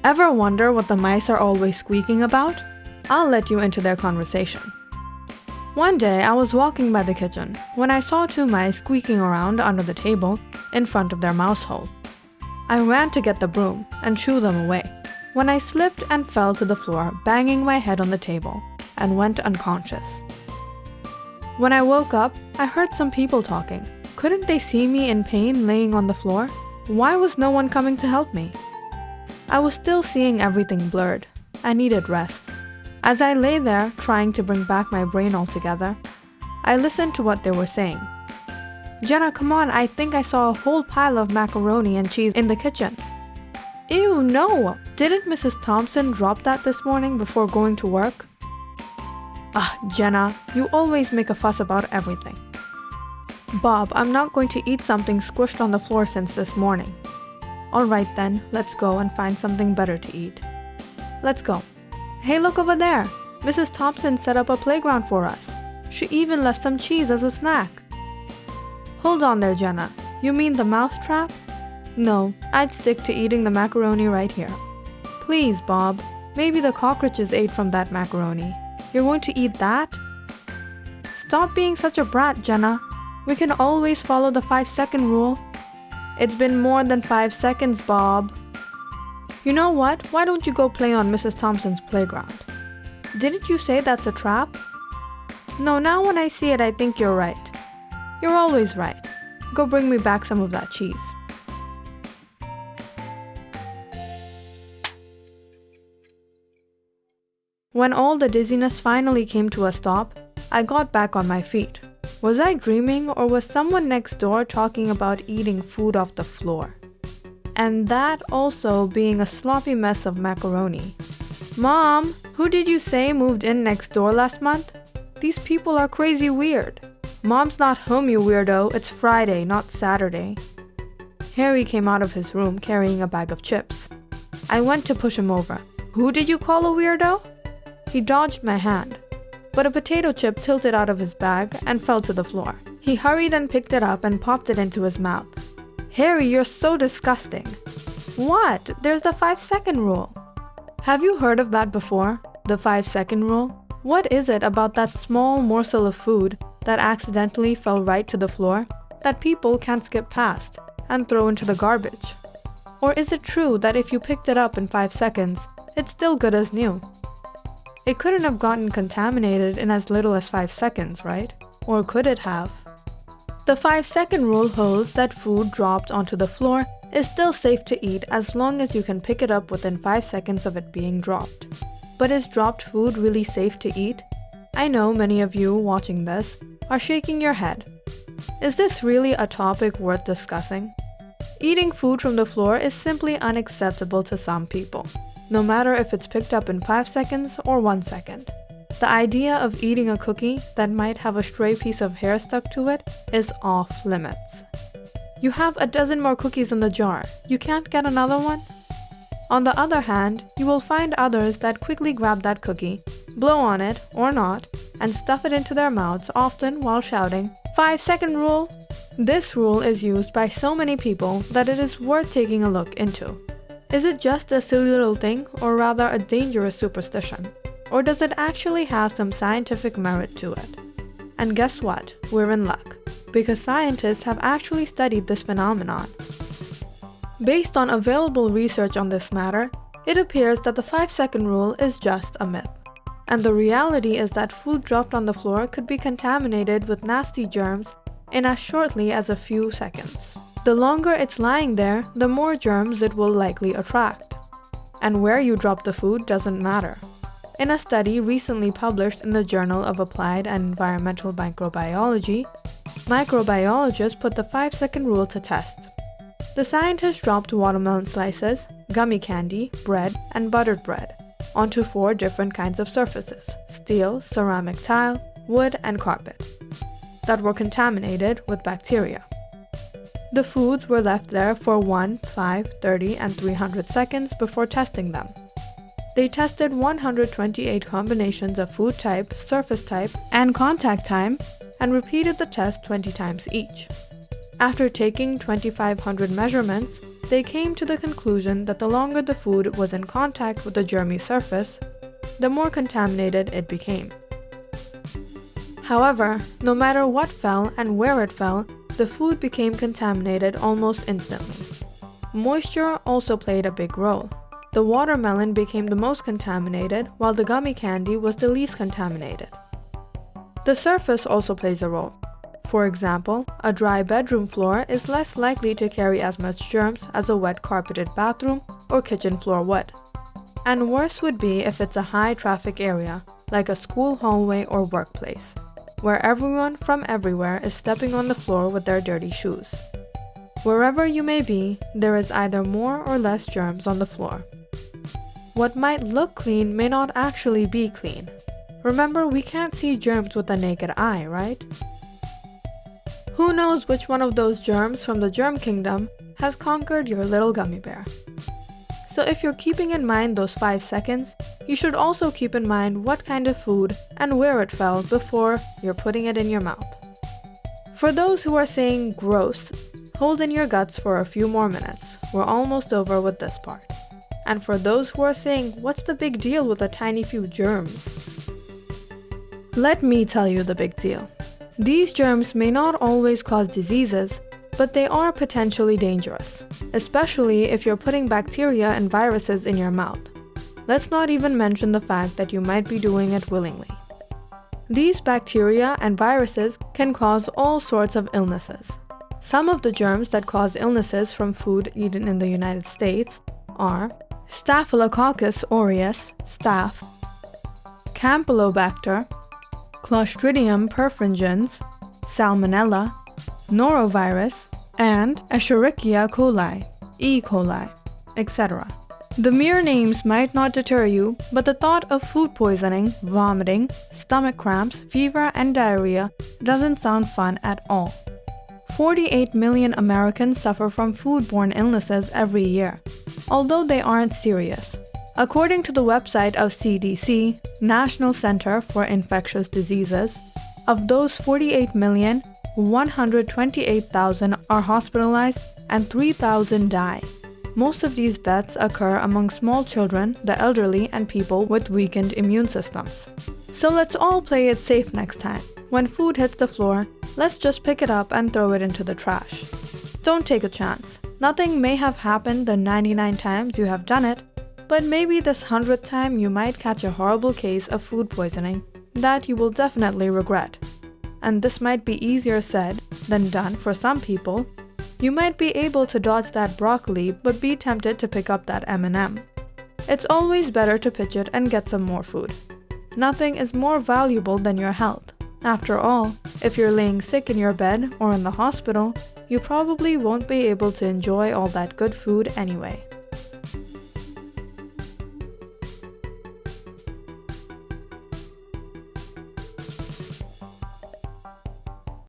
Ever wonder what the mice are always squeaking about? I'll let you into their conversation. One day, I was walking by the kitchen when I saw two mice squeaking around under the table in front of their mouse hole. I ran to get the broom and shoo them away, when I slipped and fell to the floor, banging my head on the table, and went unconscious. When I woke up, I heard some people talking. Couldn't they see me in pain laying on the floor? Why was no one coming to help me? I was still seeing everything blurred. I needed rest. As I lay there, trying to bring back my brain altogether, I listened to what they were saying. "Jenna, come on, I think I saw a whole pile of macaroni and cheese in the kitchen." "Ew, no! Didn't Mrs. Thompson drop that this morning before going to work?" Jenna, you always make a fuss about everything." "Bob, I'm not going to eat something squished on the floor since this morning." "Alright then, let's go and find something better to eat." "Let's go." "Hey, look over there! Mrs. Thompson set up a playground for us. She even left some cheese as a snack." "Hold on there, Jenna. You mean the mouse trap?" "No, I'd stick to eating the macaroni right here." "Please, Bob. Maybe the cockroaches ate from that macaroni. You're going to eat that?" "Stop being such a brat, Jenna. We can always follow the 5-second rule." "It's been more than 5 seconds, Bob." "You know what? Why don't you go play on Mrs. Thompson's playground?" "Didn't you say that's a trap?" "No, now when I see it, I think you're right." "You're always right. Go bring me back some of that cheese." When all the dizziness finally came to a stop, I got back on my feet. Was I dreaming, or was someone next door talking about eating food off the floor? And that also being a sloppy mess of macaroni. "Mom, who did you say moved in next door last month? These people are crazy weird." "Mom's not home, you weirdo. It's Friday, not Saturday." Harry came out of his room carrying a bag of chips. I went to push him over. "Who did you call a weirdo?" He dodged my hand, but a potato chip tilted out of his bag and fell to the floor. He hurried and picked it up and popped it into his mouth. "Harry, you're so disgusting." "What? There's the 5-second rule." Have you heard of that before? The 5-second rule? What is it about that small morsel of food that accidentally fell right to the floor that people can't skip past and throw into the garbage? Or is it true that if you picked it up in 5 seconds, it's still good as new? It couldn't have gotten contaminated in as little as 5 seconds, right? Or could it have? The 5-second rule holds that food dropped onto the floor is still safe to eat as long as you can pick it up within 5 seconds of it being dropped. But is dropped food really safe to eat? I know many of you watching this are shaking your head. Is this really a topic worth discussing? Eating food from the floor is simply unacceptable to some people, no matter if it's picked up in 5 seconds or 1 second. The idea of eating a cookie that might have a stray piece of hair stuck to it is off limits. You have a dozen more cookies in the jar. You can't get another one? On the other hand, you will find others that quickly grab that cookie, blow on it or not, and stuff it into their mouths, often while shouting, "5-second rule!" This rule is used by so many people that it is worth taking a look into. Is it just a silly little thing, or rather a dangerous superstition? Or does it actually have some scientific merit to it? And guess what? We're in luck, because scientists have actually studied this phenomenon. Based on available research on this matter, it appears that the 5-second rule is just a myth. And the reality is that food dropped on the floor could be contaminated with nasty germs in as shortly as a few seconds. The longer it's lying there, the more germs it will likely attract. And where you drop the food doesn't matter. In a study recently published in the Journal of Applied and Environmental Microbiology, microbiologists put the 5-second rule to test. The scientists dropped watermelon slices, gummy candy, bread, and buttered bread onto 4 different kinds of surfaces: steel, ceramic tile, wood, and carpet, that were contaminated with bacteria. The foods were left there for 1, 5, 30, and 300 seconds before testing them. They tested 128 combinations of food type, surface type, and contact time, and repeated the test 20 times each. After taking 2,500 measurements, they came to the conclusion that the longer the food was in contact with the germy surface, the more contaminated it became. However, no matter what fell and where it fell, the food became contaminated almost instantly. Moisture also played a big role. The watermelon became the most contaminated, while the gummy candy was the least contaminated. The surface also plays a role. For example, a dry bedroom floor is less likely to carry as much germs as a wet carpeted bathroom or kitchen floor would. And worse would be if it's a high traffic area, like a school hallway or workplace, where everyone from everywhere is stepping on the floor with their dirty shoes. Wherever you may be, there is either more or less germs on the floor. What might look clean may not actually be clean. Remember, we can't see germs with the naked eye, right? Who knows which one of those germs from the germ kingdom has conquered your little gummy bear? So if you're keeping in mind those 5 seconds, you should also keep in mind what kind of food and where it fell before you're putting it in your mouth. For those who are saying gross, hold in your guts for a few more minutes. We're almost over with this part. And for those who are saying, what's the big deal with a tiny few germs? Let me tell you the big deal. These germs may not always cause diseases, but they are potentially dangerous, especially if you're putting bacteria and viruses in your mouth. Let's not even mention the fact that you might be doing it willingly. These bacteria and viruses can cause all sorts of illnesses. Some of the germs that cause illnesses from food eaten in the United States are Staphylococcus aureus, staph, Campylobacter, Clostridium perfringens, Salmonella, Norovirus, and Escherichia coli, E. coli, etc. The mere names might not deter you, but the thought of food poisoning, vomiting, stomach cramps, fever, and diarrhea doesn't sound fun at all. 48 million Americans suffer from foodborne illnesses every year, although they aren't serious. According to the website of CDC, National Center for Infectious Diseases, of those 48 million, 128,000 are hospitalized and 3,000 die. Most of these deaths occur among small children, the elderly, and people with weakened immune systems. So let's all play it safe next time. When food hits the floor, let's just pick it up and throw it into the trash. Don't take a chance. Nothing may have happened the 99 times you have done it, but maybe this 100th time you might catch a horrible case of food poisoning that you will definitely regret. And this might be easier said than done for some people. You might be able to dodge that broccoli but be tempted to pick up that M&M. It's always better to pitch it and get some more food. Nothing is more valuable than your health. After all, if you're laying sick in your bed or in the hospital, you probably won't be able to enjoy all that good food anyway.